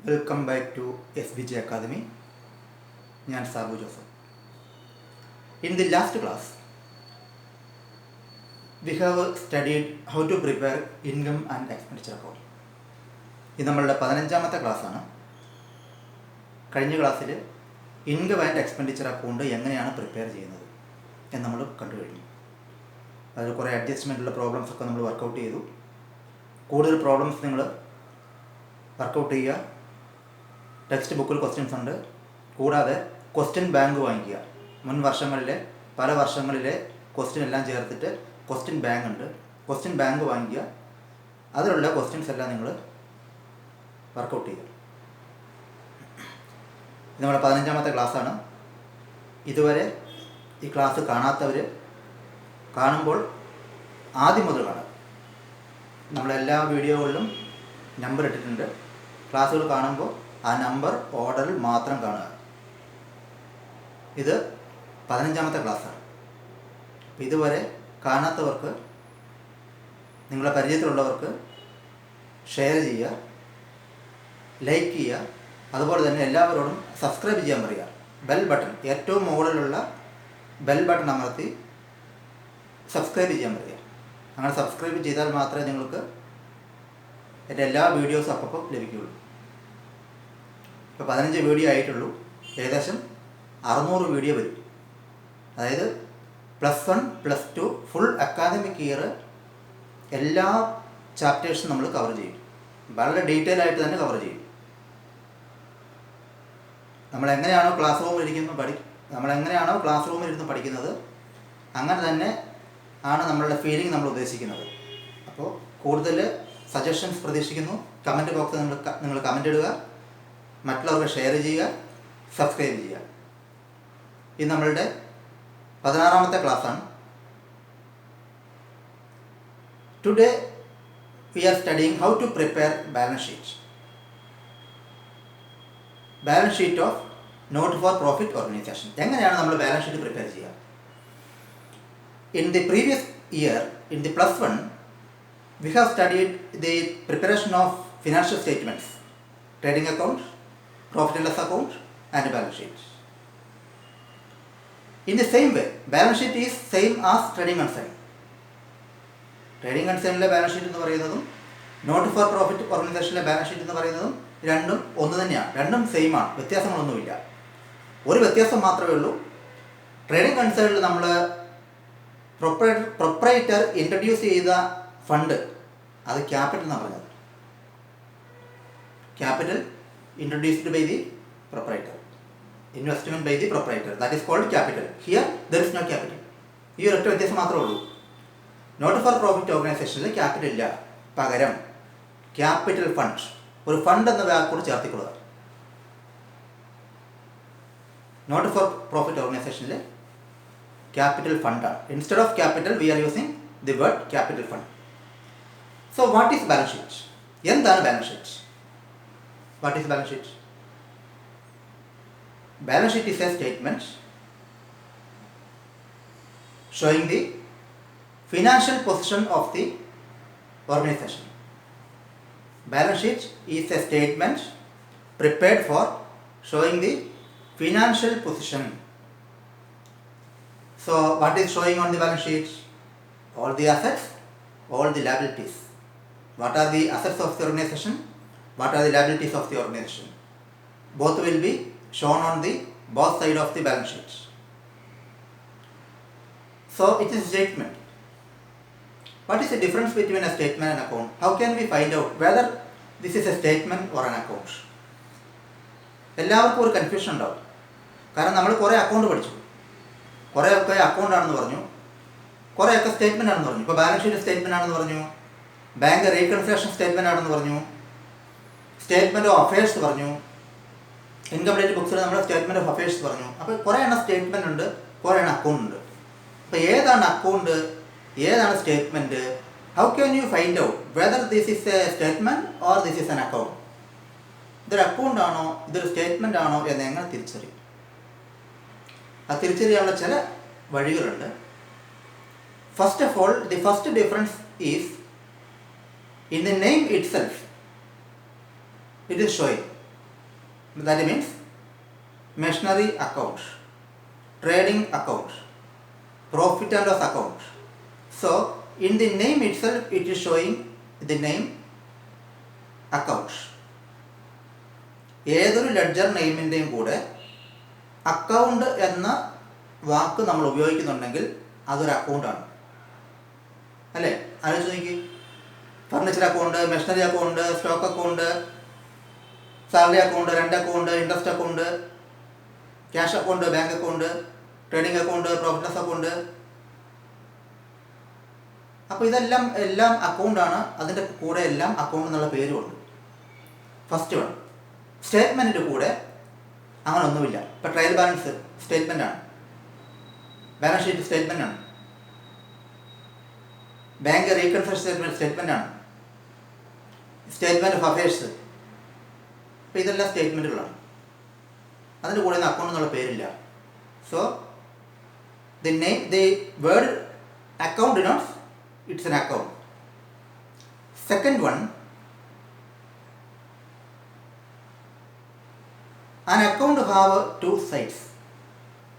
Welcome back to SBJ Academy. I am Sabu Joseph. In the last class, we have studied how to prepare income and expenditure account. This is our 15th class. In this class, income and expenditure account is prepared. We have adjustment problems work out. More problems work out. Text ബുക്കിൽ questions ഉണ്ട്. കൂടാതെ question bank വാങ്ങിക്കുക. മുൻ വർഷങ്ങളിലെ പല വർഷങ്ങളിലെ question എല്ലാം ചേർത്തിട്ട് ക്വസ്റ്റ്യൻ ബാങ്ക് ഉണ്ട്. ക്വസ്റ്റ്യൻ ബാങ്ക് വാങ്ങിക്കുക. അതിലുള്ള ക്വസ്റ്റ്യൻസ് എല്ലാം നിങ്ങൾ വർക്കൗട്ട് ചെയ്യുക. ഇത് നമ്മുടെ 15ാമത്തെ ക്ലാസ്സാണ്. ഇതുവരെ ഈ ക്ലാസ് കാണാത്തവർ കാണുമ്പോൾ ആദ്യം മുതൽ കാണാം. നമ്മളെല്ലാ വീഡിയോകളിലും നമ്പർ ഇട്ടിട്ടുണ്ട്. ക്ലാസ്സുകൾ കാണുമ്പോൾ ആ നമ്പർ ഓർഡറിൽ മാത്രം കാണുക. ഇത് 15ാമത്തെ ക്ലാസ്സാണ്. അപ്പോൾ ഇതുവരെ കാണാത്തവർക്ക്, നിങ്ങളുടെ പരിചയത്തിലുള്ളവർക്ക് ഷെയർ ചെയ്യുക, ലൈക്ക് ചെയ്യുക. അതുപോലെ തന്നെ എല്ലാവരോടും സബ്സ്ക്രൈബ് ചെയ്യാൻ പറയുക. ബെൽ ബട്ടൺ, ഏറ്റവും മുകളിലുള്ള ബെൽ ബട്ടൺ അമർത്തി സബ്സ്ക്രൈബ് ചെയ്യാൻ പറയുക. അങ്ങനെ സബ്സ്ക്രൈബ് ചെയ്താൽ മാത്രമേ നിങ്ങൾക്ക് എൻ്റെ എല്ലാ വീഡിയോസും അപ്പോൾ ലഭിക്കുകയുള്ളൂ. ഇപ്പോൾ 15 വീഡിയോ ആയിട്ടുള്ളൂ. ഏകദേശം 600 വീഡിയോ വരും. അതായത് +1 +2 ഫുൾ അക്കാദമിക് ഇയർ എല്ലാ ചാപ്റ്റേഴ്സും നമ്മൾ കവർ ചെയ്യും. വളരെ ഡീറ്റെയിൽ ആയിട്ട് തന്നെ കവർ ചെയ്യും. നമ്മളെങ്ങനെയാണോ ക്ലാസ് റൂമിൽ ഇരുന്ന് പഠിക്കുന്നത് അങ്ങനെ തന്നെ ആണ് നമ്മളുടെ ഫീലിംഗ് നമ്മൾ ഉദ്ദേശിക്കുന്നത്. അപ്പോൾ കൂടുതൽ സജഷൻസ് പ്രതീക്ഷിക്കുന്നു. കമൻറ്റ് ബോക്സിൽ നിങ്ങൾ കമൻറ്റ് ഇടുക, മറ്റുള്ളവർക്ക് ഷെയർ ചെയ്യുക, സബ്സ്ക്രൈബ് ചെയ്യുക. ഇത് നമ്മളുടെ 16ാമത്തെ ക്ലാസ്സാണ്. Today we are studying how to prepare balance sheet. Balance sheet of not for profit organisation. എങ്ങനെയാണ് നമ്മൾ ബാലൻസ് ഷീറ്റ് പ്രിപ്പയർ ചെയ്യുക? In the previous year, in the +1, we have studied the preparation of financial statements, trading account, profit and loss account and balance sheet. In the same way, balance sheet is same as trading concern. Trading concernലെ balance sheet എന്ന് പറയുന്നതും not for profit ഓർഗനൈസേഷനിലെ balance sheet എന്ന് പറയുന്നതും രണ്ടും ഒന്ന് തന്നെയാണ്. രണ്ടും same ആണ്, വ്യത്യാസങ്ങളൊന്നുമില്ല. ഒരു വ്യത്യാസം മാത്രമേ ഉള്ളൂ. ട്രേഡിംഗ് കൺസേണിൽ നമ്മൾ പ്രൊപ്പറേറ്റർ ഇൻട്രൊഡ്യൂസ് ചെയ്ത ഫണ്ട് അത് ക്യാപിറ്റൽ എന്നാണ് പറഞ്ഞത്. Capital introduced by the proprietor, investment by the proprietor, that is called capital. Here there is no capital. ഈ ഒരൊറ്റ വ്യത്യാസം മാത്രമേ ഉള്ളൂ. നോട്ട് ഫോർ പ്രോഫിറ്റ് ഓർഗനൈസേഷനിൽ ക്യാപിറ്റൽ ഇല്ല. പകരം ക്യാപിറ്റൽ ഫണ്ട്, ഒരു ഫണ്ട് എന്ന വാക്കോട് ചേർത്തിക്കൊള്ളുക. നോട്ട് ഫോർ പ്രോഫിറ്റ് ഓർഗനൈസേഷനിൽ ക്യാപിറ്റൽ ഫണ്ടാണ്. Instead of capital we are using the word capital fund. So what is balance sheet? എന്താണ് balance sheet? What is balance sheet? Balance sheet is a statement showing the financial position of the organization. Balance sheet is a statement prepared for showing the financial position. So what is showing on the balance sheet? All the assets, all the liabilities. What are the assets of the organization? What are the liabilities of the organization? Both will be shown on the both side of the balance sheet. So it is a statement. What is the difference between a statement and account? How can we find out whether this is a statement or an account? എല്ലാവർക്കും ഒരു confusion ഉണ്ടാവും. കാരണം നമ്മൾ കുറേ account പഠിച്ചു, കുറേയൊക്കെ account ആണെന്ന് പറഞ്ഞു, കുറേയൊക്കെ സ്റ്റേറ്റ്മെൻ്റ് ആണെന്ന് പറഞ്ഞു. ഇപ്പോൾ ബാലൻസ് ഷീറ്റ് സ്റ്റേറ്റ്മെൻ്റ് ആണെന്ന് പറഞ്ഞു, ബാങ്ക് റീകൺസ്ട്രക്ഷൻ സ്റ്റേറ്റ്മെൻ്റ് ആണെന്ന് പറഞ്ഞു, സ്റ്റേറ്റ്മെൻറ്റ് ഓഫ് അഫയേഴ്സ് പറഞ്ഞു, ഇൻകംപ്ലീറ്റ് ബുക്സിൽ നമ്മൾ സ്റ്റേറ്റ്മെൻറ്റ് ഓഫ് അഫയേഴ്സ് പറഞ്ഞു. അപ്പോൾ കുറേ എണ്ണം സ്റ്റേറ്റ്മെൻ്റ് ഉണ്ട്, കുറേ എണ്ണം അക്കൗണ്ട് ഉണ്ട്. അപ്പോൾ ഏതാണ് അക്കൗണ്ട്, ഏതാണ് statement? How can you find out whether this is A statement or this is N account? ഇതൊരു അക്കൗണ്ട് ആണോ ഇതൊരു സ്റ്റേറ്റ്മെൻ്റ് ആണോ എന്ന് എങ്ങനെ തിരിച്ചറിയും? ആ തിരിച്ചറിയാനുള്ള ചില വഴികളുണ്ട്. First of all, the first difference is in the name itself. It is showing That means machinery account, trading account, profit and loss account. So in the name itself it is showing the name account. ഏതൊരു ledger നെയിമിൻ്റെയും കൂടെ account എന്ന വാക്ക് നമ്മൾ ഉപയോഗിക്കുന്നുണ്ടെങ്കിൽ അതൊരു അക്കൗണ്ടാണ് അല്ലേ? ആലോചിച്ച് നോക്കി. Furniture account, machinery account, stock account, salary account, rent account, interest account, cash account, bank account, trading account, profit loss account. അപ്പോൾ എല്ലാം അക്കൗണ്ടാണ്. അതിൻ്റെ കൂടെ എല്ലാം അക്കൗണ്ട് എന്നുള്ള പേരുമുണ്ട്. ഫസ്റ്റ് വൺ സ്റ്റേറ്റ്മെൻറ്റിൻ്റെ കൂടെ അങ്ങനെ ഒന്നുമില്ല. ഇപ്പോൾ ട്രയൽ ബാലൻസ് സ്റ്റേറ്റ്മെൻറ്റാണ്, ബാലൻസ് ഷീറ്റ് സ്റ്റേറ്റ്മെൻറ്റാണ്, ബാങ്ക് റീകൺസിലിയേഷൻ സ്റ്റേറ്റ്മെൻറ്റാണ്, സ്റ്റേറ്റ്മെൻറ്റ് ഓഫ് അഫയേഴ്സ്. അപ്പോൾ ഇതെല്ലാം സ്റ്റേറ്റ്മെൻറ്റുകളാണ്. അതിൻ്റെ കൂടെ അക്കൗണ്ട് എന്നുള്ള പേരില്ല. So the word account denotes it's an account. Second one, an account have two sides.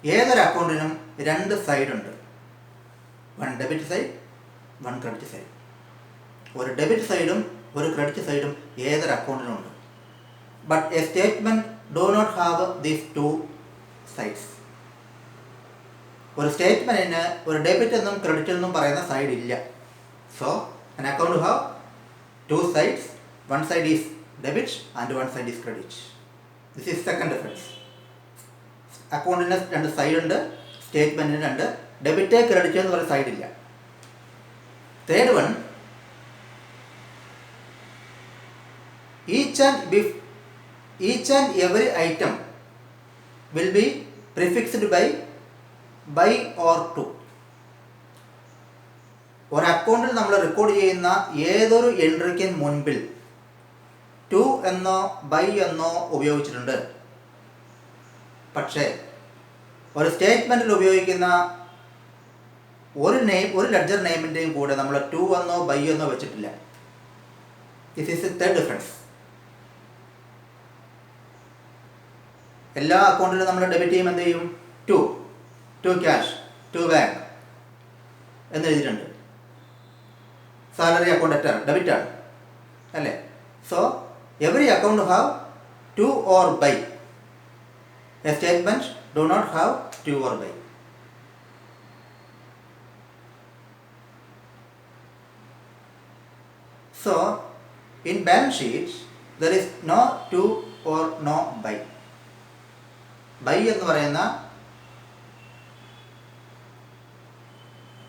ഏതൊരു അക്കൗണ്ടിനും രണ്ട് സൈഡ് ഉണ്ട്. One debit side, one credit side. ഒരു ഡെബിറ്റ് സൈഡും ഒരു ക്രെഡിറ്റ് സൈഡും ഏതൊരു അക്കൗണ്ടിനും ഉണ്ട്. But a statement do not have these two sides. ഒരു സ്റ്റേറ്റ്മെൻറ്റിന് ഒരു ഡെബിറ്റ് എന്നും ക്രെഡിറ്റ് എന്നും പറയുന്ന സൈഡ് ഇല്ല. So an account have two sides. One side is debit and one side is credit. This is second difference. അക്കൗണ്ടിന് രണ്ട് side ഉണ്ട്, സ്റ്റേറ്റ്മെൻറ്റിന് രണ്ട് ഡെബിറ്റ് ക്രെഡിറ്റ് എന്ന് പറയുന്ന സൈഡ് ഇല്ല. Third one, each and every item will be prefixed by or to. ഒരു അക്കൗണ്ടിൽ നമ്മൾ record ചെയ്യുന്ന ഏതൊരു എൻട്രിക്ക് മുൻപിൽ ടു എന്നോ ബൈ എന്നോ ഉപയോഗിച്ചിട്ടുണ്ട്. പക്ഷേ ഒരു സ്റ്റേറ്റ്മെൻറ്റിൽ ഉപയോഗിക്കുന്ന ഒരു ലെഡ്ജർ നെയിമിൻ്റെയും കൂടെ നമ്മൾ ടു എന്നോ ബൈ എന്നോ വെച്ചിട്ടില്ല. This is third difference. എല്ലാ അക്കൗണ്ടിലും നമ്മൾ ഡെബിറ്റ് ചെയ്യുമ്പോൾ എന്ത് ചെയ്യും? ടു ക്യാഷ്, ടു ബാങ്ക് എന്ന് എഴുതിയിട്ടുണ്ട്. സാലറി അക്കൗണ്ട് ഡെബിറ്റ് ആണ് അല്ലേ? So every account have to or by. A statement do not have to or by. So in balance sheet there is no to or no by. By എന്ന് പറയുന്ന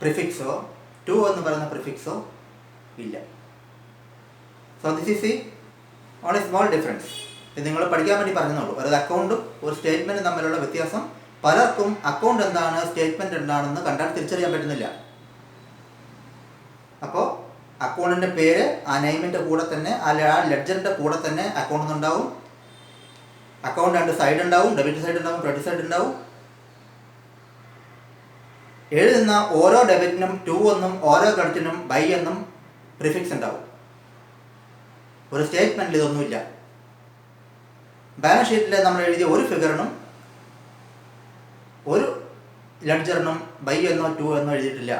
പ്രിഫിക്സോ to എന്ന് പറയുന്ന പ്രിഫിക്സോ ഇല്ല. So this is only small difference. ഇത് നിങ്ങൾ പഠിക്കാൻ വേണ്ടി പറഞ്ഞുള്ളൂ. ഒരു അക്കൗണ്ടും ഒരു സ്റ്റേറ്റ്മെൻറ്റും തമ്മിലുള്ള വ്യത്യാസം പലർക്കും അക്കൗണ്ട് എന്താണ് സ്റ്റേറ്റ്മെൻറ്റ് എന്താണെന്ന് കണ്ടാൽ തിരിച്ചറിയാൻ പറ്റുന്നില്ല. അപ്പോൾ അക്കൗണ്ടിൻ്റെ പേര് ആ നെയിമിൻ്റെ കൂടെ തന്നെ ആ ലെഡ്ജറിൻ്റെ കൂടെ തന്നെ അക്കൗണ്ട് എന്നുണ്ടാവും. അക്കൗണ്ട് രണ്ട് സൈഡ് ഉണ്ടാവും, ഡെബിറ്റ് സൈഡ് ഉണ്ടാവും, ക്രെഡിറ്റ് സൈഡ് ഉണ്ടാവും. എഴുതുന്ന ഓരോ ഡെബിറ്റിനും ടു എന്നും ഓരോ ക്രെഡിറ്റിനും ബൈ എന്നും പ്രിഫിക്സ് ഉണ്ടാവും. ഒരു സ്റ്റേറ്റ്മെൻറ്റിൽ ഇതൊന്നുമില്ല. ബാലൻസ് ഷീറ്റിൽ നമ്മൾ എഴുതിയ ഒരു ഫിഗറിനും ഒരു ലെഡ്ജറിനും ബൈ എന്നോ ടു എന്നോ എഴുതിയിട്ടില്ല.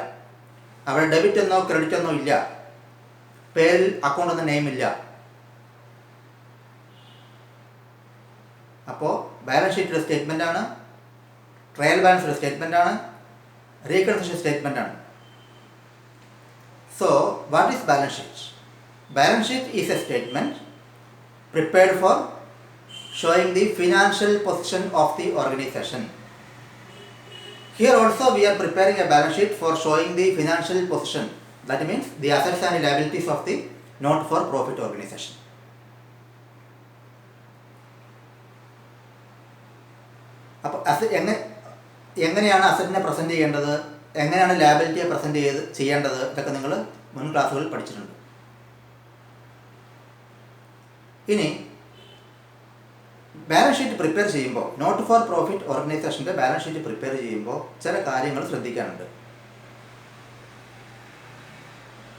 അവിടെ ഡെബിറ്റ് എന്നോ ക്രെഡിറ്റ് എന്നോ ഇല്ല. പേരിൽ അക്കൗണ്ട് എന്ന നെയിം ഇല്ല. അപ്പോൾ ബാലൻസ് ഷീറ്റ് ഒരു സ്റ്റേറ്റ്മെൻ്റ് ആണ്, ട്രയൽ ബാലൻസ് ഒരു സ്റ്റേറ്റ്മെൻ്റ് ആണ്, റീകൺസിലിയേഷൻ സ്റ്റേറ്റ്മെൻ്റ് ആണ്. So what is balance sheet? Balance sheet is A statement prepared for showing the financial position of the organization. Here also we are preparing a balance sheet for showing the financial position. That means the assets and liabilities of the not for profit organization. അപ്പോൾ എങ്ങനെയാണ് അസറ്റിനെ present ചെയ്യേണ്ടത്, എങ്ങനെയാണ് ലാബിലിറ്റിയെ present ചെയ്യേണ്ടത് ഇതൊക്കെ നിങ്ങൾ മുൻ ക്ലാസ്സുകളിൽ പഠിച്ചിട്ടുണ്ട്. ഇനി ബാലൻസ് ഷീറ്റ് പ്രിപ്പയർ ചെയ്യുമ്പോൾ, നോട്ട് ഫോർ പ്രോഫിറ്റ് ഓർഗനൈസേഷൻ്റെ ബാലൻസ് ഷീറ്റ് പ്രിപ്പയർ ചെയ്യുമ്പോൾ ചില കാര്യങ്ങൾ ശ്രദ്ധിക്കാനുണ്ട്.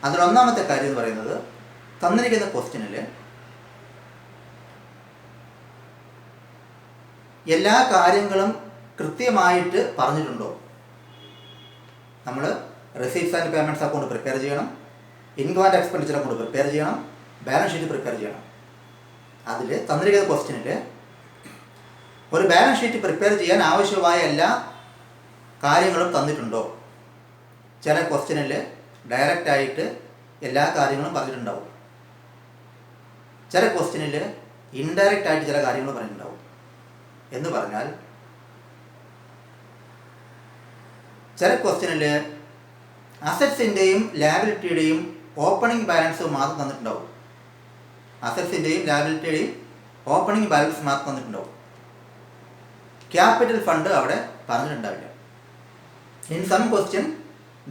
അതിലൊന്നാമത്തെ കാര്യം എന്ന് പറയുന്നത്, തന്നിരിക്കുന്ന ക്വസ്റ്റ്യനിൽ എല്ലാ കാര്യങ്ങളും കൃത്യമായിട്ട് പറഞ്ഞിട്ടുണ്ടോ? നമ്മൾ receipts and payments account prepare ചെയ്യണം, income and expenditure account prepare ചെയ്യണം, ബാലൻസ് ഷീറ്റ് പ്രിപ്പയർ ചെയ്യണം. അതിൽ തന്നിരിക്കുന്ന ക്വസ്റ്റ്യനിൽ ഒരു ബാലൻസ് ഷീറ്റ് പ്രിപ്പയർ ചെയ്യാൻ ആവശ്യമായ എല്ലാ കാര്യങ്ങളും തന്നിട്ടുണ്ടോ? ചില ക്വസ്റ്റ്യനിൽ ഡയറക്റ്റായിട്ട് എല്ലാ കാര്യങ്ങളും പറഞ്ഞിട്ടുണ്ടാവും, ചില ക്വസ്റ്റ്യനിൽ ഇൻഡയറക്റ്റ് ആയിട്ട് ചില കാര്യങ്ങൾ പറഞ്ഞിട്ടുണ്ടാവും. എന്ന് പറഞ്ഞാൽ ചില ക്വസ്റ്റ്യനിൽ അസറ്റ്സിൻ്റെയും ലാബിലിറ്റിയുടെയും ഓപ്പണിംഗ് ബാലൻസ് മാത്രം തന്നിട്ടുണ്ടാവും. അസറ്റ്സിൻ്റെയും ലാബിലിറ്റിയുടെയും ഓപ്പണിംഗ് ബാലൻസ് മാത്രം തന്നിട്ടുണ്ടാവും. ക്യാപിറ്റൽ ഫണ്ട് അവിടെ പറഞ്ഞിട്ടുണ്ടാവില്ല. In some question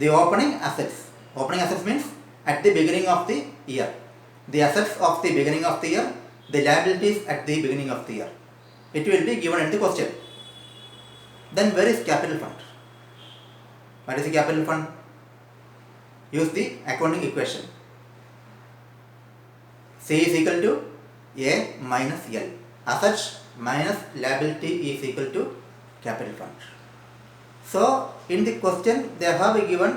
the opening assets means at the beginning of the year, the assets of the beginning of the year, the liabilities at the beginning of the year. It will be given in the question. Then where is capital fund? What is the capital fund? Use the accounting equation. C is equal to A minus L. Assets minus liability is equal to capital fund. So in the question they have given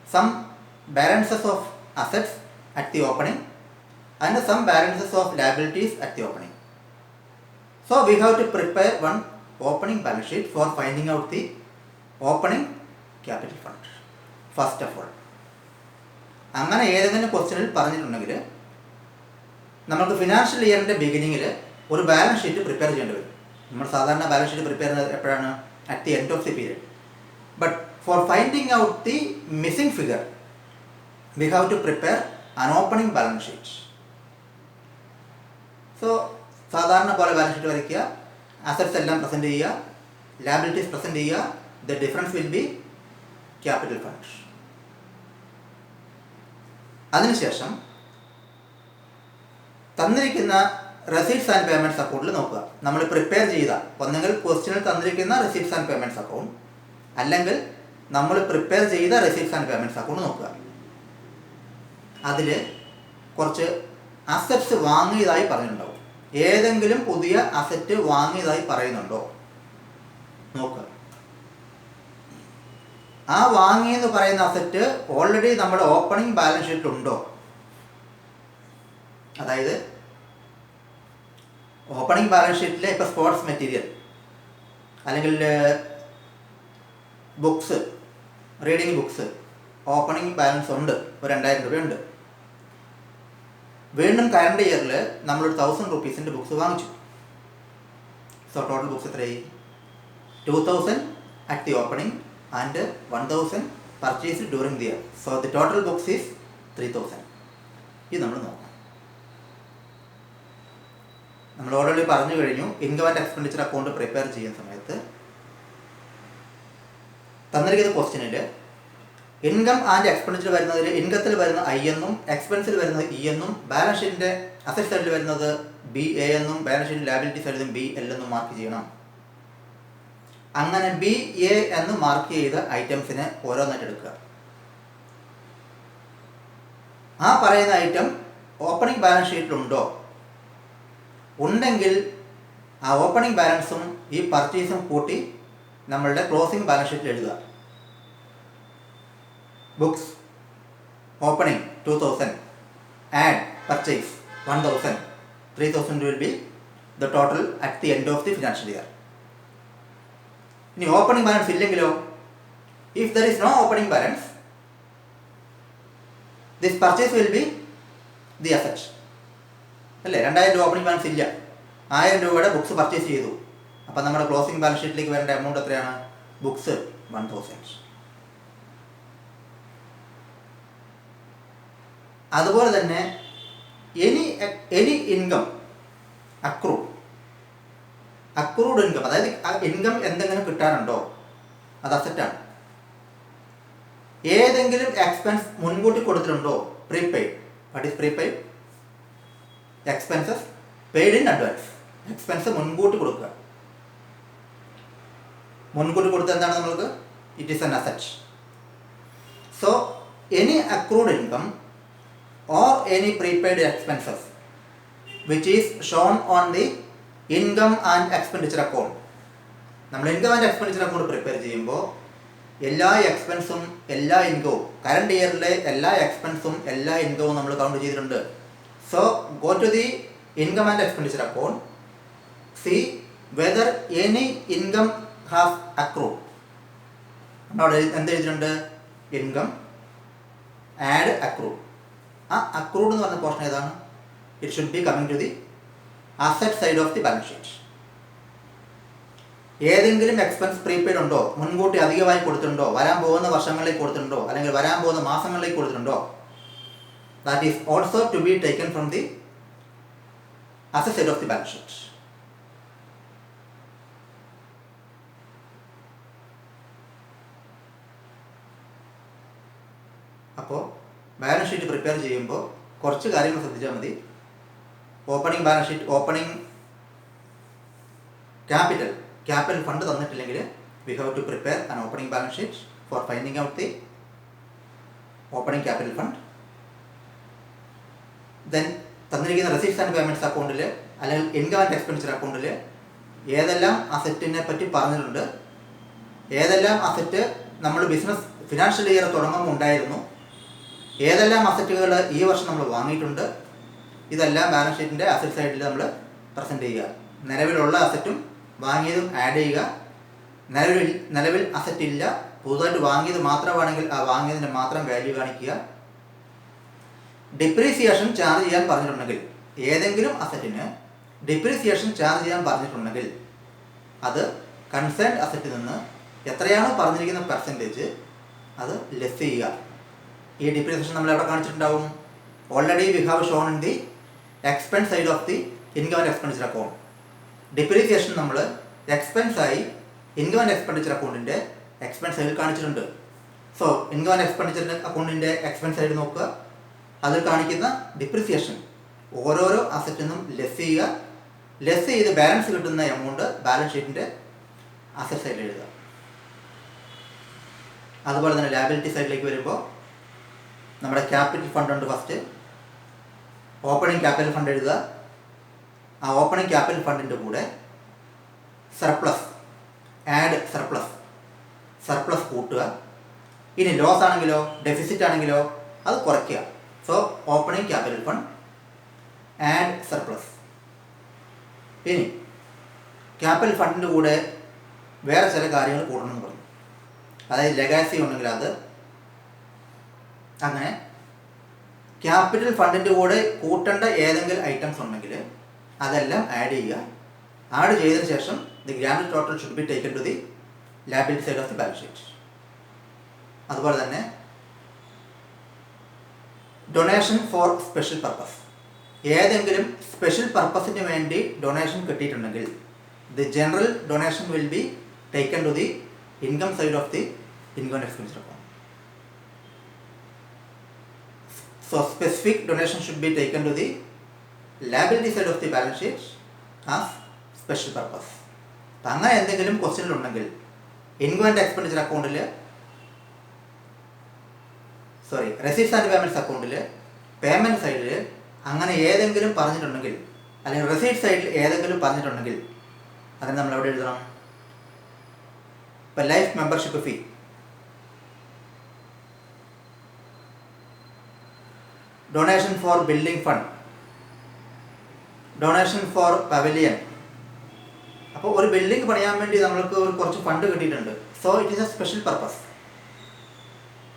some balances of assets at the opening and some balances of liabilities at the opening. So we have to prepare one opening balance sheet for finding out the opening capital fund first of all. അങ്ങനെ ഏതെങ്കിലും ക്വസ്റ്റ്യനിൽ പറഞ്ഞിട്ടുണ്ടെങ്കിൽ നമുക്ക് financial ഇയറിൻ്റെ ബിഗിനിങ്ങിൽ ഒരു balance sheet prepare ചെയ്യേണ്ടി വരും. നമ്മൾ സാധാരണ ബാലൻസ് ഷീറ്റ് പ്രിപ്പയർ ചെയ്യുന്നത് എപ്പോഴാണ്? At the end of the period. But for finding out the missing figure we have to prepare an opening balance sheet. So സാധാരണ പോലെ ബാലൻസ് ഷീറ്റ് വരയ്ക്കുക, അസറ്റ്സ് എല്ലാം പ്രസൻറ്റ് ചെയ്യുക, ലാബിലിറ്റീസ് പ്രസൻറ്റ് ചെയ്യുക. The difference will be capital fund. അതിനുശേഷം തന്നിരിക്കുന്ന receipts and payments അക്കൗണ്ടിൽ നോക്കുക. നമ്മൾ പ്രിപ്പയർ ചെയ്ത ഒന്നെങ്കിൽ ക്വസ്റ്റ്യനിൽ തന്നിരിക്കുന്ന റെസീപ്റ്റ്സ് ആൻഡ് പേയ്മെൻറ്റ്സ് അക്കൗണ്ട്, അല്ലെങ്കിൽ നമ്മൾ പ്രിപ്പയർ ചെയ്ത റെസീപ്റ്റ്സ് ആൻഡ് പേയ്മെൻറ്റ്സ് അക്കൗണ്ട് നോക്കുക. അതിൽ കുറച്ച് അസറ്റ്സ് വാങ്ങിയതായി പറഞ്ഞിട്ടുണ്ടാവും. ഏതെങ്കിലും പുതിയ അസറ്റ് വാങ്ങിയതായി പറയുന്നുണ്ടോ നോക്കുക. ആ വാങ്ങിയെന്ന് പറയുന്ന അസറ്റ് ഓൾറെഡി നമ്മുടെ ഓപ്പണിംഗ് ബാലൻസ് ഷീറ്റിലുണ്ടോ? അതായത് ഓപ്പണിംഗ് ബാലൻസ് ഷീറ്റിൽ ഇപ്പോൾ സ്പോർട്സ് മെറ്റീരിയൽ അല്ലെങ്കിൽ books, reading books opening balance ഉണ്ട്, ഒരു 2000 രൂപയുണ്ട്. വീണ്ടും കറണ്ട് ഇയറിൽ നമ്മളൊരു 1000 rupees ബുക്സ് വാങ്ങിച്ചു. സോ ടോട്ടൽ ബുക്സ് എത്രയായി? 2000 at the opening and 1000 purchase during the year. So the total books is 3000. ഇത് നമ്മൾ നോക്കണം. നമ്മൾ ഓൾറെഡി പറഞ്ഞു കഴിഞ്ഞു, income and expenditure account prepare ചെയ്യുന്ന സമയത്ത് തന്നിരിക്കുന്ന ക്വസ്റ്റ്യനിൽ ഇൻകം ആൻഡ് എക്സ്പെൻഡിച്ചർ വരുന്നതിൽ ഇൻകത്തിൽ വരുന്ന ഐ എന്നും എക്സ്പെൻസിൽ വരുന്നത് ഇ എന്നും ബാലൻസ് ഷീറ്റിൻ്റെ അസറ്റ് സൈഡിൽ വരുന്നത് ബി എ എന്നും ബാലൻസ് ഷീറ്റിൽ ലാബിലിറ്റി സൈഡിലും ബി എൽ എന്നും മാർക്ക് ചെയ്യണം. അങ്ങനെ ബി എ എന്ന് മാർക്ക് ചെയ്ത ഐറ്റംസിനെ ഓരോന്നായിട്ട് എടുക്കുക. ആ പറയുന്ന ഐറ്റം ഓപ്പണിംഗ് ബാലൻസ് ഷീറ്റിലുണ്ടോ? ഉണ്ടെങ്കിൽ ആ ഓപ്പണിംഗ് ബാലൻസും ഈ പർച്ചേസും കൂട്ടി നമ്മളുടെ ക്ലോസിംഗ് ബാലൻസ് ഷീറ്റിൽ എഴുതുക. Books opening 2000 add purchase 1000, 3000 will be the total at the end of the financial year. ഇനി ഓപ്പണിംഗ് ബാലൻസ് ഇല്ലെങ്കിലോ? If there is no opening balance, this purchase will be the asset. അല്ലേ? 2000 രൂപ opening balance ഇല്ല, 1000 രൂപയുടെ books purchase ചെയ്തു. അപ്പം നമ്മുടെ closing balance ഷീറ്റിലേക്ക് വരേണ്ട എമൗണ്ട് എത്രയാണ്? ബുക്സ് 1000. അതുപോലെ തന്നെ എനി ഇൻകം അക്രൂഡ് ഇൻകം, അതായത് ഇൻകം എന്തെങ്കിലും കിട്ടാനുണ്ടോ? അത് അസറ്റാണ്. ഏതെങ്കിലും എക്സ്പെൻസ് മുൻകൂട്ടി കൊടുത്തിട്ടുണ്ടോ? Prepaid. What is prepaid? Expenses paid in advance. Expense മുൻകൂട്ടി കൊടുക്കുക. മുൻകൂട്ടി കൊടുത്ത എന്താണ് നമ്മൾക്ക്? It is an asset. So any accrued income or any prepaid expenses which is shown on the income and expenditure account. നമ്മൾ income and expenditure account prepare ചെയ്യുമ്പോൾ എല്ലാ എക്സ്പെൻസും എല്ലാ ഇൻകവും കറണ്ട് ഇയറിലെ എല്ലാ എക്സ്പെൻസും എല്ലാ ഇൻകവും നമ്മൾ കൗണ്ട് ചെയ്തിട്ടുണ്ട്. So go to the income and expenditure account, see whether any income has accrued. അവിടെ എന്ത് എഴുതിയിട്ടുണ്ട്? Income add accrued. ആ അക്രൂഡ് എന്ന് പറഞ്ഞ പോർഷൻ ഏതാണ്? It should be coming to the asset side of the balance sheet. ഏതെങ്കിലും expense prepaid ഉണ്ടോ, മുൻകൂട്ടി അധികമായി കൊടുത്തിട്ടുണ്ടോ, വരാൻ പോകുന്ന വർഷങ്ങളിലേക്ക് കൊടുത്തിട്ടുണ്ടോ, അല്ലെങ്കിൽ വരാൻ പോകുന്ന മാസങ്ങളിലേക്ക് കൊടുത്തിട്ടുണ്ടോ, that is also to be taken from the asset side of the balance sheet. അപ്പോൾ ബാലൻസ് ഷീറ്റ് പ്രിപ്പയർ ചെയ്യുമ്പോൾ കുറച്ച് കാര്യങ്ങൾ ശ്രദ്ധിച്ചാൽ മതി. Opening balance sheet, opening capital fund തന്നിട്ടില്ലെങ്കിൽ we have to prepare an opening balance sheet for finding out the opening capital fund. Then തന്നിരിക്കുന്ന receipts and payments അക്കൗണ്ടിൽ അല്ലെങ്കിൽ ഇൻകം ആൻഡ് എക്സ്പെൻഡിച്ചർ അക്കൗണ്ടിൽ ഏതെല്ലാം അസറ്റിനെ പറ്റി പറഞ്ഞിട്ടുണ്ട്, ഏതെല്ലാം അസറ്റ് നമ്മൾ ബിസിനസ് ഫിനാൻഷ്യൽ ഇയർ തുടങ്ങുമ്പോൾ ഉണ്ടായിരുന്നു, ഏതെല്ലാം അസറ്റുകൾ ഈ വർഷം നമ്മൾ വാങ്ങിയിട്ടുണ്ട്, ഇതെല്ലാം ബാലൻസ് ഷീറ്റിൻ്റെ അസറ്റ് സൈഡിൽ നമ്മൾ പ്രസൻറ്റ് ചെയ്യുക. നിലവിലുള്ള അസറ്റും വാങ്ങിയതും ആഡ് ചെയ്യുക. നിലവിൽ അസറ്റ് ഇല്ല, പുതുതായിട്ട് വാങ്ങിയത് മാത്രമാണെങ്കിൽ ആ വാങ്ങിയതിൻ്റെ മാത്രം വാല്യൂ കാണിക്കുക. ഡിപ്രീസിയേഷൻ ചാർജ് ചെയ്യാൻ പറഞ്ഞിട്ടുണ്ടെങ്കിൽ, ഏതെങ്കിലും അസറ്റിന് ഡിപ്രീസിയേഷൻ ചാർജ് ചെയ്യാൻ പറഞ്ഞിട്ടുണ്ടെങ്കിൽ അത് കൺസേൺഡ് അസറ്റിൽ നിന്ന് എത്രയാണോ പറഞ്ഞിരിക്കുന്ന പെർസെൻറ്റേജ് അത് ലെസ് ചെയ്യുക. ഈ ഡിപ്രീസിയേഷൻ നമ്മൾ എവിടെ കാണിച്ചിട്ടുണ്ടാവും? Already we have shown in the expense side of the income and expenditure account. Depreciation നമ്മൾ എക്സ്പെൻസായി ഇൻകം ആൻഡ് എക്സ്പെൻഡിച്ചർ അക്കൗണ്ടിൻ്റെ എക്സ്പെൻസ് സൈഡിൽ കാണിച്ചിട്ടുണ്ട്. സോ ഇൻകം ആൻഡ് എക്സ്പെൻഡിച്ചർ അക്കൗണ്ടിൻ്റെ എക്സ്പെൻസ് സൈഡ് നോക്കുക, അതിൽ കാണിക്കുന്ന ഡിപ്രീസിയേഷൻ ഓരോരോ അസറ്റിൽ നിന്നും ലെസ് ചെയ്യുക. ലെസ് ചെയ്ത് ബാലൻസ് കിട്ടുന്ന എമൗണ്ട് ബാലൻസ് ഷീറ്റിൻ്റെ അസറ്റ് സൈഡിൽ എഴുതുക. അതുപോലെ തന്നെ ലയബിലിറ്റി സൈഡിലേക്ക് വരുമ്പോൾ നമ്മുടെ ക്യാപിറ്റൽ ഫണ്ട് ഉണ്ട്. ഫസ്റ്റ് ഓപ്പണിംഗ് ക്യാപിറ്റൽ ഫണ്ട് എഴുതുക. ആ ഓപ്പണിംഗ് ക്യാപിറ്റൽ ഫണ്ടിൻ്റെ കൂടെ സർപ്ലസ്, ആഡ് സർപ്ലസ് കൂട്ടുക. ഇനി ലോസ് ആണെങ്കിലോ ഡെഫിസിറ്റ് ആണെങ്കിലോ അത് കുറയ്ക്കുക. So opening capital fund add surplus. ഇനി ക്യാപിറ്റൽ ഫണ്ടിൻ്റെ കൂടെ വേറെ ചില കാര്യങ്ങൾ കൂട്ടണമെന്ന് പറഞ്ഞു. അതായത് ലെഗാസി ഉണ്ടെങ്കിൽ അത്, അങ്ങനെ ക്യാപിറ്റൽ ഫണ്ടിൻ്റെ കൂടെ കൂട്ടേണ്ട ഏതെങ്കിലും ഐറ്റംസ് ഉണ്ടെങ്കിൽ അതെല്ലാം ആഡ് ചെയ്യുക. ആഡ് ചെയ്തതിന് ശേഷം the grand total should be taken to the liability side of the balance sheet. അതുപോലെ തന്നെ ഡൊണേഷൻ ഫോർ സ്പെഷ്യൽ പർപ്പസ്, ഏതെങ്കിലും സ്പെഷ്യൽ പർപ്പസിന് വേണ്ടി ഡൊണേഷൻ കിട്ടിയിട്ടുണ്ടെങ്കിൽ the general donation will be taken to the income side of the income and expenditure account. So specific donation should be taken to the liability side of the balance sheet as special purpose. അങ്ങനെ എന്തെങ്കിലും question ഉണ്ടെങ്കിൽ income and expenditure അക്കൗണ്ടിൽ, receipts and payments അക്കൗണ്ടിൽ payment സൈഡിൽ അങ്ങനെ ഏതെങ്കിലും പറഞ്ഞിട്ടുണ്ടെങ്കിൽ, അല്ലെങ്കിൽ റെസിപ്റ്റ് സൈഡിൽ ഏതെങ്കിലും പറഞ്ഞിട്ടുണ്ടെങ്കിൽ അതിന് നമ്മൾ എവിടെ എഴുതണം? ഇപ്പം life membership fee, donation for building fund, donation four pavilion. അപ്പോൾ ഒരു ബിൽഡിംഗ് പണിയാൻ വേണ്ടി നമ്മൾക്ക് ഒരു കുറച്ച് ഫണ്ട് കിട്ടിയിട്ടുണ്ട്. So it is a special purpose,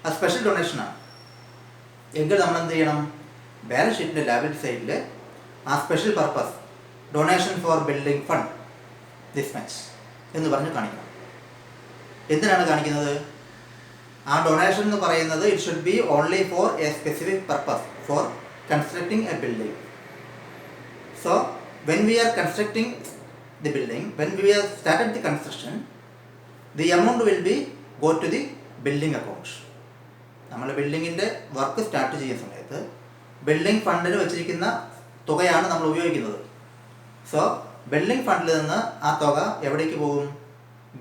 ആ സ്പെഷ്യൽ ഡൊണേഷനാണ്. എങ്കിൽ നമ്മൾ എന്ത് ചെയ്യണം? ബാലൻസ് ഷീറ്റിൻ്റെ ലയബിലിറ്റി സൈഡിൽ ആ special purpose donation for building fund this much എന്ന് പറഞ്ഞ് കാണിക്കണം. എന്തിനാണ് കാണിക്കുന്നത്? ആ ഡൊണേഷൻ എന്ന് പറയുന്നത് it should be only for a specific purpose for constructing a building. So when we are constructing the building, when we are started the construction, the amount will be go to the building account. നമ്മൾ ബിൽഡിങ്ങിൻ്റെ work start ചെയ്യുന്ന സമയത്ത് building ഫണ്ടിന് വെച്ചിരിക്കുന്ന തുകയാണ് നമ്മൾ ഉപയോഗിക്കുന്നത്. So building ഫണ്ടിൽ നിന്ന് ആ തുക എവിടേക്ക് പോകും?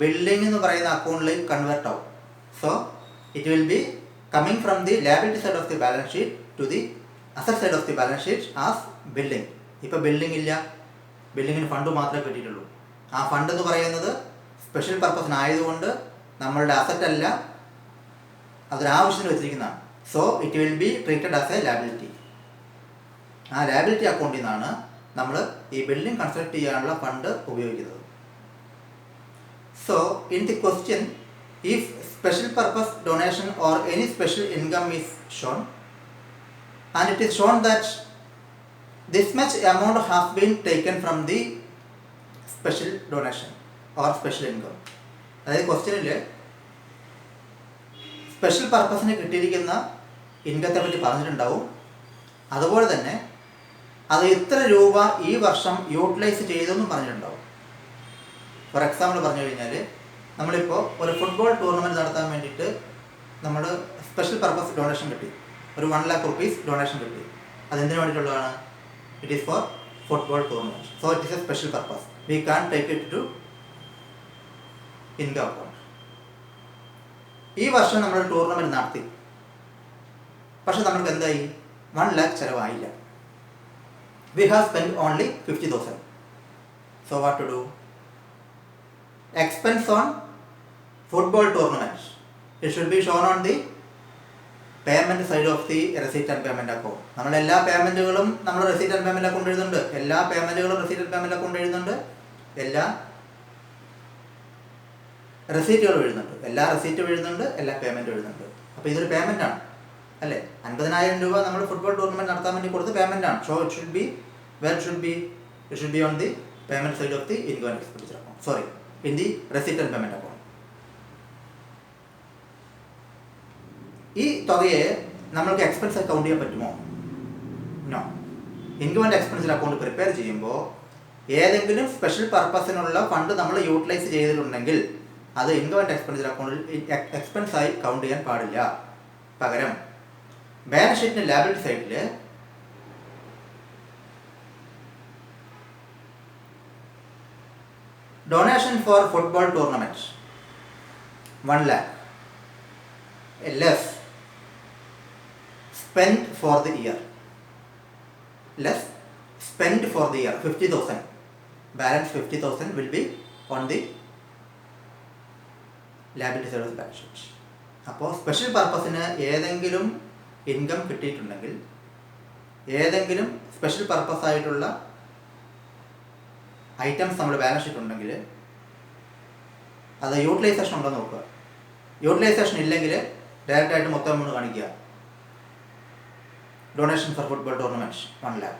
ബിൽഡിംഗ് എന്ന് പറയുന്ന അക്കൗണ്ടിലേക്ക് കൺവേർട്ട് ആവും. So it will be coming from the liability side of the balance sheet to the asset side of the balance sheet as building. ഇപ്പോൾ ബിൽഡിംഗ് ഇല്ല, ബിൽഡിങ്ങിന് ഫണ്ട് മാത്രമേ കിട്ടിയിട്ടുള്ളൂ. ആ ഫണ്ട് എന്ന് പറയുന്നത് സ്പെഷ്യൽ പർപ്പസിനായതുകൊണ്ട് നമ്മളുടെ അസറ്റ് അല്ല, അതൊരാവശ്യത്തിന് വെച്ചിരിക്കുന്നതാണ്. So it will be treated as a liability. ആ ലാബിലിറ്റി അക്കൗണ്ടിൽ നിന്നാണ് നമ്മൾ ഈ ബിൽഡിംഗ് കൺസ്ട്രക്ട് ചെയ്യാനുള്ള ഫണ്ട് ഉപയോഗിക്കുന്നത്. So in the question, if special purpose donation or any special income is shown and it is shown that this much amount has been taken from the special donation or special income. അതായത് ക്വസ്റ്റ്യനിൽ special പർപ്പസിന് കിട്ടിയിരിക്കുന്ന ഇൻകത്തെ പറ്റി പറഞ്ഞിട്ടുണ്ടാവും. അതുപോലെ തന്നെ അത് എത്ര രൂപ ഈ വർഷം യൂട്ടിലൈസ് ചെയ്തെന്നും പറഞ്ഞിട്ടുണ്ടാവും. ഫോർ എക്സാമ്പിൾ പറഞ്ഞു കഴിഞ്ഞാൽ, നമ്മളിപ്പോൾ ഒരു ഫുട്ബോൾ ടൂർണമെൻറ്റ് നടത്താൻ വേണ്ടിയിട്ട് നമ്മൾ സ്പെഷ്യൽ പർപ്പസ് ഡൊണേഷൻ കിട്ടി, ഒരു 1 lakh rupees ഡൊണേഷൻ കിട്ടി. അതെന്തിനു വേണ്ടിയിട്ടുള്ളതാണ്? It is for football tournament. So it is a special purpose. We can take it to income account. ഈ വർഷം നമ്മൾ ടൂർണമെൻറ്റ് നടത്തി, പക്ഷെ നമ്മൾക്ക് എന്തായി? 1 lakh ചിലവായില്ല. We have spend only 50,000. So what to do? Expense on football tournament. It should be shown on the payment side of the receipt and payment account. നമ്മൾ എല്ലാ പേയ്മെൻറ്റുകളും നമ്മൾ റെസീറ്റ് ആൻഡ് പേയ്മെൻറ്റ് അക്കൗണ്ട് എഴുതുന്നുണ്ട്. എല്ലാ പേയ്മെൻറ്റുകളും receipt and payment account എഴുതുന്നുണ്ട്. എല്ലാ റെസീറ്റുകളും എഴുതുന്നുണ്ട്. എല്ലാ റെസീറ്റും എഴുതുന്നുണ്ട്, എല്ലാ പേയ്മെൻറ്റും എഴുതുന്നുണ്ട്. അപ്പോൾ ഇതൊരു പേയ്മെൻ്റ് ആണ് അല്ലേ? 50,000 രൂപ നമ്മൾ ഫുട്ബോൾ ടൂർണമെൻറ്റ് നടത്താൻ വേണ്ടി കൊടുത്ത് പേയ്മെൻ്റ് ആണ്. So it should B it should be on the payment side of the income and expenditure account. Sorry, in the receipt and payment account. ഈ തുകയെ നമ്മൾക്ക് എക്സ്പെൻസ് അക്കൗണ്ട് ചെയ്യാൻ പറ്റുമോ? No. Income and expenditure account prepare ചെയ്യുമ്പോൾ ഏതെങ്കിലും special പർപ്പസിനുള്ള fund നമ്മൾ utilise ചെയ്തിട്ടുണ്ടെങ്കിൽ അത് ഇൻകം ആൻഡ് എക്സ്പെൻഡിച്ചർ അക്കൗണ്ടിൽ എക്സ്പെൻസ് ആയി കൗണ്ട് ചെയ്യാൻ പാടില്ല. പകരം ബാലൻസ് ഷീറ്റിൻ്റെ ലാബിലിറ്റി സൈഡിൽ donation for football tournament 1 lakh less spent for the year, less spent for the year 50,000, balance 50,000 will be on the liability side of the balance sheet. അപ്പോൾ special പർപ്പസിന് ഏതെങ്കിലും income കിട്ടിയിട്ടുണ്ടെങ്കിൽ, ഏതെങ്കിലും സ്പെഷ്യൽ പർപ്പസ് ആയിട്ടുള്ള items നമ്മുടെ balance sheet ഉണ്ടെങ്കിൽ അത് utilisation ഉണ്ടോ നോക്കുക. യൂട്ടിലൈസേഷൻ ഇല്ലെങ്കിൽ ഡയറക്റ്റായിട്ട് മൊത്തം നമ്മൾ കാണിക്കുക. Donation four football tournament 1 lakh.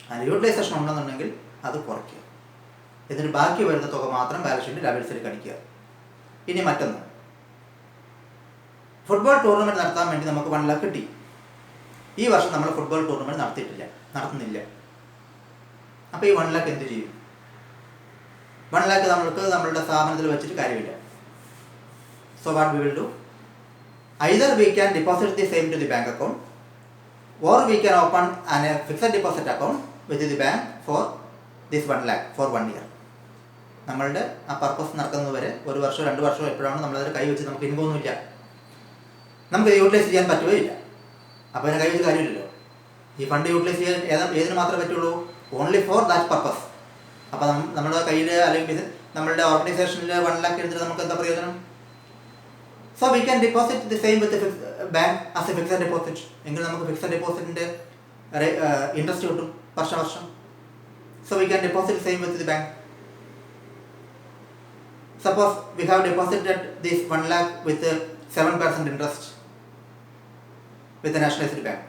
അതിന് യൂട്ടിലൈസേഷൻ ഉണ്ടെന്നുണ്ടെങ്കിൽ അത് കുറയ്ക്കുക. എന്നിട്ട് ബാക്കി വരുന്ന തുക മാത്രം ബാലൻസ് ഷീറ്റ് ലാബിലിറ്റി സൈഡിൽ കാണിക്കുക. ഇനി മറ്റൊന്ന്, ഫുട്ബോൾ ടൂർണമെൻറ്റ് നടത്താൻ വേണ്ടി നമുക്ക് 1 lakh കിട്ടി. ഈ വർഷം നമ്മൾ ഫുട്ബോൾ ടൂർണമെൻറ്റ് നടത്തുന്നില്ല. അപ്പോൾ ഈ 1 lakh എന്ത് ചെയ്യും? 1 lakh നമ്മൾക്ക് നമ്മളുടെ സ്ഥാപനത്തിൽ വെച്ചിട്ട് കാര്യമില്ല. So what we will do? Either we can deposit the same to the bank account, or we can open an fixed deposit account with the bank for this 1 lakh for 1 year. നമ്മളുടെ ആ purpose നടക്കുന്നത് വരെ 1 വർഷം 2 വർഷം എപ്പോഴാണ് നമ്മളതിൽ കൈവച്ച് നമുക്ക് ഇൻകം ഒന്നുമില്ല, നമുക്ക് യൂട്ടിലൈസ് ചെയ്യാൻ പറ്റുകയില്ല. അപ്പോൾ അതിനെ കൈവച്ച് കാര്യമില്ലല്ലോ. ഈ ഫണ്ട് യൂട്ടിലൈസ് ചെയ്യാൻ ഏതിന് മാത്രമേ പറ്റുള്ളൂ? Only for that purpose. അപ്പോൾ നമ്മുടെ കയ്യിൽ അല്ലെങ്കിൽ നമ്മളുടെ ഓർഗനൈസേഷനിൽ 1 lakh എടുത്തിട്ട് നമുക്ക് എന്താ പ്രയോജനം? So we can deposit the same with bank as A fixed deposit. എങ്കിൽ നമുക്ക് ഫിക്സഡ് ഡെപ്പോസിറ്റിൻ്റെ ഇൻട്രസ്റ്റ് കിട്ടും വർഷം. So we can deposit same with the bank. Suppose we have deposited this 1 lakh with 7% interest with the nationalized bank.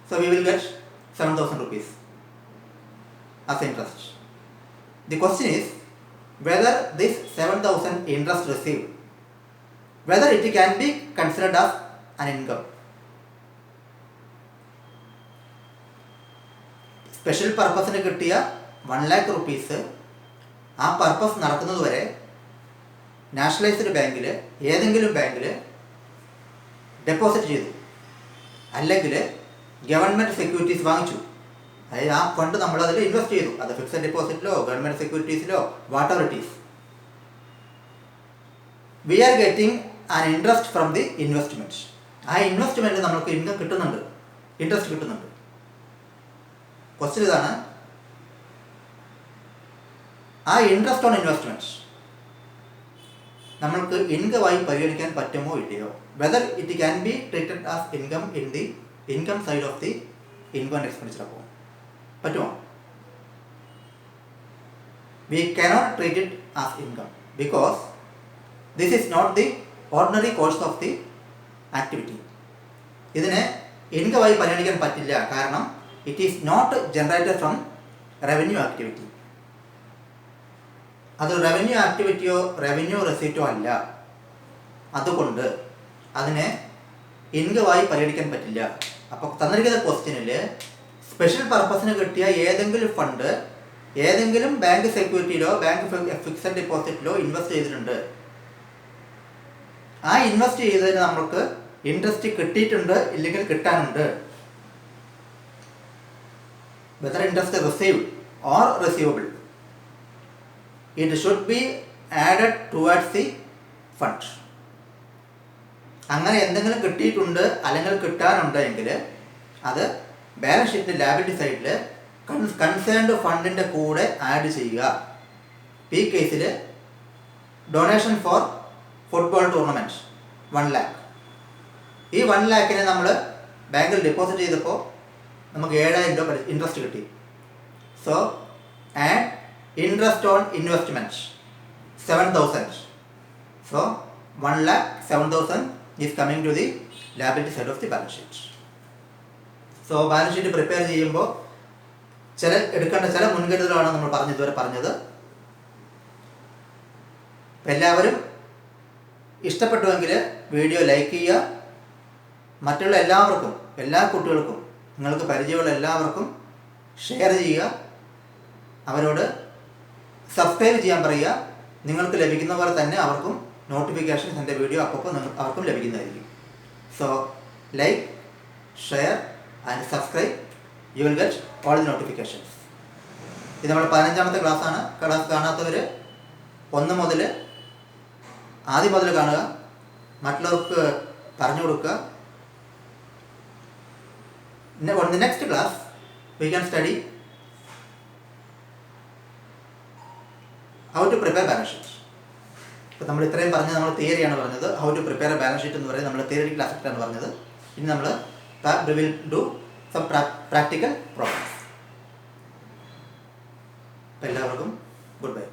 So we will get 7,000 rupees as interest. The question is whether this 7,000 interest received, whether it can be considered as an income. Special purpose ന് കിട്ടിയ 1 lakh rupees ആ purpose നടക്കുന്നത് വരെ nationalised ബാങ്കിൽ ഏതെങ്കിലും ബാങ്കിൽ deposit ചെയ്തു, അല്ലെങ്കിൽ ഗവൺമെൻറ് സെക്യൂരിറ്റീസ് വാങ്ങിച്ചു. അതായത് ആ ഫണ്ട് നമ്മളതിൽ ഇൻവെസ്റ്റ് ചെയ്തു. അത് ഫിക്സഡ് ഡെപ്പോസിറ്റിലോ ഗവൺമെൻറ് സെക്യൂരിറ്റീസിലോ whatever it is. We are getting an interest from the investment. ആ ഇൻവെസ്റ്റ്മെൻറ്റ് നമുക്ക് ഇൻകം കിട്ടുന്നുണ്ട്, ഇൻട്രസ്റ്റ് കിട്ടുന്നുണ്ട്. ക്വസ്റ്റ്യൻ ഇതാണ്, ആ ഇൻട്രസ്റ്റ് ഓൺ ഇൻവെസ്റ്റ്മെൻറ്റ്സ് നമ്മൾക്ക് ഇൻകമായി പരിഗണിക്കാൻ പറ്റുമോ ഇല്ലയോ, whether it can be treated as income in the income side of the income and expenditure account. പറ്റുമോ? We cannot treat it as income because this is not the ordinary course of the activity. ഇതിനെ ഇൻകമായി പരിഗണിക്കാൻ പറ്റില്ല, കാരണം it is not generated from revenue activity. അത് revenue ആക്ടിവിറ്റിയോ revenue റെസീറ്റോ അല്ല. അതുകൊണ്ട് അതിനെ ഇൻകമായി പരിഗണിക്കാൻ പറ്റില്ല. അപ്പോൾ തന്നിരിക്കുന്ന ക്വസ്റ്റ്യനിൽ സ്പെഷ്യൽ പർപ്പസിന് കിട്ടിയ ഏതെങ്കിലും ഫണ്ട് ഏതെങ്കിലും ബാങ്ക് സെക്യൂരിറ്റിയിലോ ബാങ്ക് ഫിക്സഡ് ഡെപ്പോസിറ്റിലോ ഇൻവെസ്റ്റ് ചെയ്തിട്ടുണ്ട്. ആ ഇൻവെസ്റ്റ് ചെയ്തതിന് നമ്മൾക്ക് ഇൻട്രസ്റ്റ് കിട്ടിയിട്ടുണ്ട്, ഇല്ലെങ്കിൽ കിട്ടാനുണ്ട്. Whether interest received or receivable, it should B added towards the fund. അങ്ങനെ എന്തെങ്കിലും കിട്ടിയിട്ടുണ്ട് അല്ലെങ്കിൽ കിട്ടാനുണ്ട് എങ്കിൽ അത് ബാലൻസ് ഷീറ്റിൻ്റെ ലാബിലിറ്റി സൈഡിൽ കൺസേൺഡ് ഫണ്ടിൻ്റെ കൂടെ ആഡ് ചെയ്യുക. ഈ കേസിൽ donation four football tournament 1 lakh. ഈ 1 lakhനെ നമ്മൾ ബാങ്കിൽ ഡെപ്പോസിറ്റ് ചെയ്തപ്പോൾ നമുക്ക് 7,000 രൂപ ഇൻട്രസ്റ്റ് കിട്ടി. So add interest on investment 7,000. So 1,07,000 is coming to the liability side of the balance sheet. So balance sheet prepare ചെയ്യുമ്പോൾ എടുക്കേണ്ട ചില മുൻകരുതലാണ് നമ്മൾ ഇതുവരെ പറഞ്ഞത്. അപ്പം എല്ലാവരും ഇഷ്ടപ്പെട്ടുവെങ്കിൽ വീഡിയോ ലൈക്ക് ചെയ്യുക. മറ്റുള്ള എല്ലാവർക്കും, എല്ലാ കുട്ടികൾക്കും, നിങ്ങൾക്ക് പരിചയമുള്ള എല്ലാവർക്കും ഷെയർ ചെയ്യുക. അവരോട് സബ്സ്ക്രൈബ് ചെയ്യാൻ പറയുക. നിങ്ങൾക്ക് ലഭിക്കുന്ന പോലെ തന്നെ അവർക്കും നോട്ടിഫിക്കേഷൻസ് എൻ്റെ വീഡിയോ അപ്പോൾ അവർക്കും ലഭിക്കുന്നതായിരിക്കും. So like, share and subscribe. You will get all the notifications. ഇത് നമ്മുടെ 15ാമത്തെ ക്ലാസ്സാണ്. ക്ലാസ് കാണാത്തവർ 1 മുതൽ ആദ്യം മുതൽ കാണുക, മറ്റുള്ളവർക്ക് പറഞ്ഞു കൊടുക്കുക. On the next class we can study how to prepare balance sheet. ഇപ്പോൾ നമ്മൾ ഇത്രയും പറഞ്ഞത് നമ്മൾ തിയറിയാണ് പറഞ്ഞത്. How to prepare a balance sheet എന്ന് പറയുന്നത് നമ്മൾ തിയറിറ്റിക്കൽ ആസ്പെക്റ്റാണ് പറഞ്ഞത്. ഇനി നമ്മൾ will do some practical problems. എല്ലാവർക്കും ഗുഡ് ബൈ.